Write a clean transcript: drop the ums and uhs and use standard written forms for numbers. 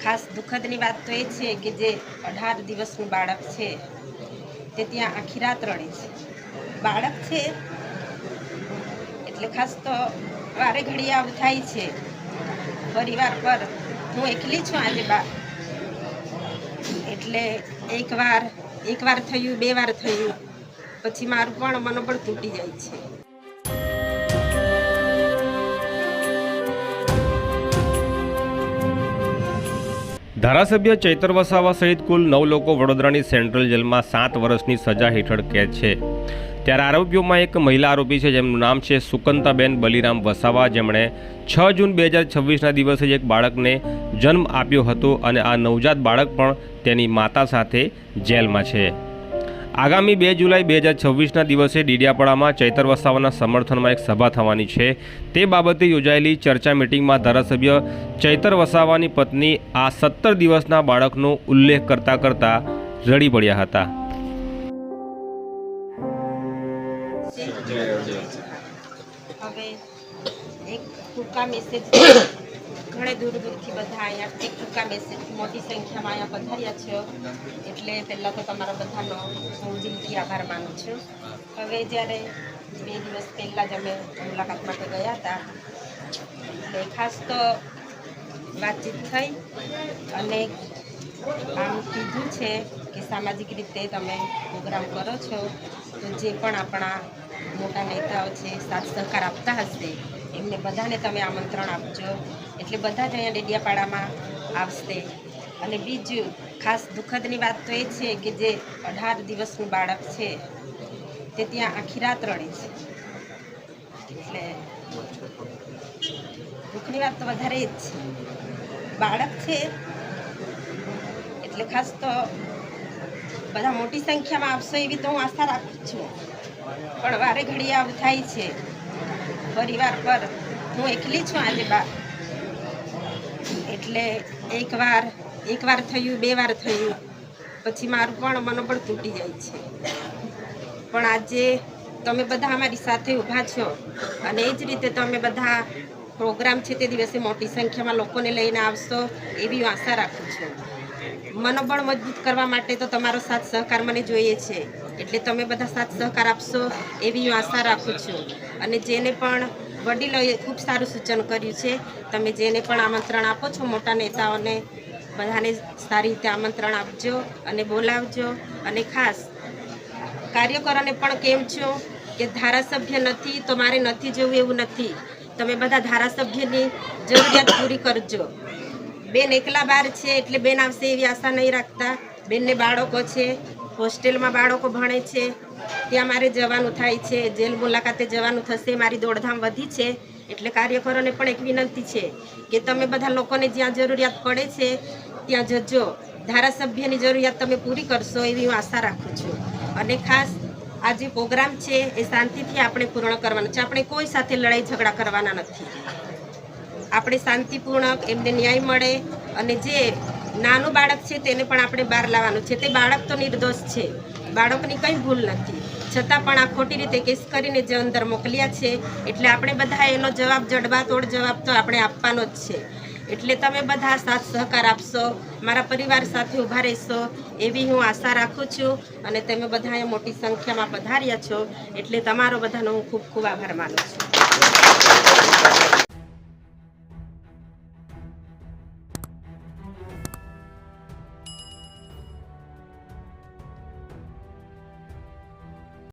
ખાસ દુઃખદની વાત તો એ છે કે જે 18 દિવસનું બાળક છે તે ત્યાં આખી રાત રડે છે. બાળક છે એટલે ખાસ તો વારે ઘડી આવું થાય છે પરિવાર પર. હું એકલી છું આજે એટલે એક વાર થયું, 2 વાર થયું, પછી મારું પણ મનોબળ તૂટી જાય છે. ધારાસભ્ય ચૈતર વસાવા સહિત કુલ 9 લોકો વડોદરાની સેન્ટ્રલ જેલમાં 7 વર્ષની સજા હેઠળ કેદ છે. ત્યારે આરોપીઓમાં એક મહિલા આરોપી છે જેમનું નામ છે સુકંતાબેન બલિરામ વસાવા, જેમણે 6 જૂન 2026ના દિવસે એક બાળકને જન્મ આપ્યો હતો અને આ નવજાત બાળક પણ તેની માતા સાથે જેલમાં છે. આગામી 2 જુલાઈ 2026ના દિવસે ડીડિયાપાડામાં ચૈતર વસાવાના સમર્થનમાં એક સભા થવાની છે. તે બાબતે યોજાયેલી ચર્ચા મિટિંગમાં ધારાસભ્ય ચૈતર વસાવાની પત્ની આ 17 દિવસના બાળકનો ઉલ્લેખ કરતા રડી પડ્યા હતા. હવે એક ટૂંકા મેસેજ ઘણે દૂરથી બધા અહીંયા એક ટૂંકા મેસેજ મોટી સંખ્યામાં અહીંયા પધાર્યા છો એટલે પહેલાં તો તમારા બધાનો હું દિલથી આભાર માનું છું. હવે જ્યારે 2 દિવસ પહેલાં જ અમે મુલાકાત માટે ગયા હતા એટલે ખાસ તો વાતચીત થઈ અને આમ કીધું છે કે સામાજિક રીતે તમે પ્રોગ્રામ કરો છો તો જે પણ આપણા મોટા નેતાઓ છે સાથ સહકાર આપતા હશે એમને બધાને તમે આમંત્રણ આપજો. એટલે બધા જ અહીંયા ડેડિયાપાડામાં આવશે. અને બીજું ખાસ દુઃખદની વાત તો એ છે કે જે 18 દિવસનું બાળક છે તે ત્યાં આખી રાત રડે છે. એટલે દુઃખની વાત તો વધારે જ છે. બાળક છે એટલે ખાસ તો બધા મોટી સંખ્યામાં આવશો એવી તો હું આશા રાખું છું, પણ વારે ઘડી આવું થાય છે પરિવાર પર. હું એકલી છું આજે એટલે એક વાર થયું, 2 વાર થયું, પછી મારું પણ મનોબળ તૂટી જાય છે. પણ આજે તમે બધા અમારી સાથે ઊભા છો અને એ જ રીતે તમે બધા પ્રોગ્રામ છે તે દિવસે મોટી સંખ્યામાં લોકોને લઈને આવશો એવી હું આશા રાખું છું. મનોબળ મજબૂત કરવા માટે તો તમારો સાથ સહકાર મને જોઈએ છે, એટલે તમે બધા સાથ સહકાર આપશો એવી હું આશા રાખું છું. અને જેને પણ વડીલોએ ખૂબ સારું સૂચન કર્યું છે, તમે જેને પણ આમંત્રણ આપો છો મોટા નેતાઓને બધાને સારી રીતે આમંત્રણ આપજો અને બોલાવજો. અને ખાસ કાર્યકરોને પણ કેમ છો કે ધારાસભ્ય નથી તો મારે નથી જવું એવું નથી. તમે બધા ધારાસભ્યની જરૂરિયાત પૂરી કરજો. બેન એકલા બાર છે એટલે બેન આવશે એવી આશા નહીં રાખતા. બેનને બાળકો છે, હોસ્ટેલમાં બાળકો ભણે છે, ત્યાં મારે જવાનું થાય છે, જેલ મુલાકાતે જવાનું થશે, મારી દોડધામ વધી છે. એટલે કાર્યકરોને પણ એક વિનંતી છે કે તમે બધા લોકોને જ્યાં જરૂરિયાત પડે છે ત્યાં જજો. ધારાસભ્યની જરૂરિયાત તમે પૂરી કરશો એવી હું આશા રાખું છું. અને ખાસ આ જે પ્રોગ્રામ છે એ શાંતિથી આપણે પૂર્ણ કરવાનો છે. આપણે કોઈ સાથે લડાઈ ઝઘડા કરવાના નથી. આપણે શાંતિપૂર્ણ એમને ન્યાય મળે અને જે નાનું બાળક છે તેને પણ આપણે બહાર લાવવાનું છે. તે બાળક તો નિર્દોષ છે, બાળકની કંઈ ભૂલ નથી, છતાં પણ આ ખોટી રીતે કેસ કરીને જે અંદર મોકલ્યા છે એટલે આપણે બધા એનો જવાબ જડબાતોડ જવાબ તો આપણે આપવાનો જ છે. એટલે તમે બધા સાથ સહકાર આપશો, મારા પરિવાર સાથે ઊભા રહેશો એવી હું આશા રાખું છું. અને તમે બધા અહીંયા મોટી સંખ્યામાં પધાર્યા છો એટલે તમારો બધાનો હું ખૂબ ખૂબ આભાર માનું છું.